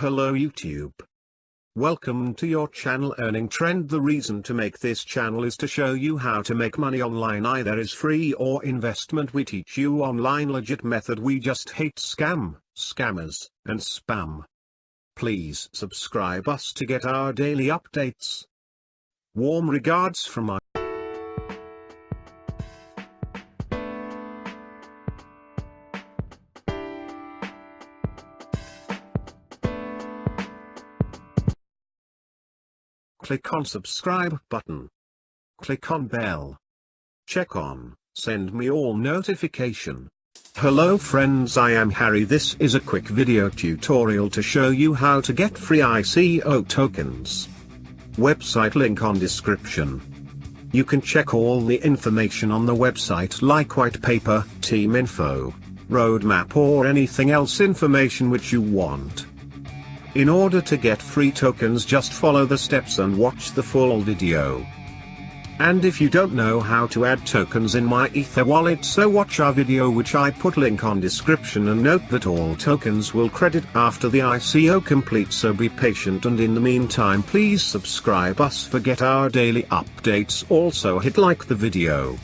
Hello YouTube. Welcome to your channel EarningTrend. The reason to make this channel is to show you how to make money online, either as free or investment. We teach you online legit method. We just hate scam, scammers, and spam. Please subscribe us to get our daily updates. Warm regards from our Click on subscribe button. Click on bell. Check on send me all notification. Hello friends, I am Harry. This is a quick video tutorial to show you how to get free Ico tokens. Website link on description. You can check all the information on the website like white paper, team info, roadmap or anything else information which you want. In order to get free tokens, just follow the steps and watch the full video. And if you don't know how to add tokens in my Ether wallet, so watch our video which I put link on description, and note that all tokens will credit after the ICO complete, so be patient, and in the meantime please subscribe us for get our daily updates. Also hit like the video.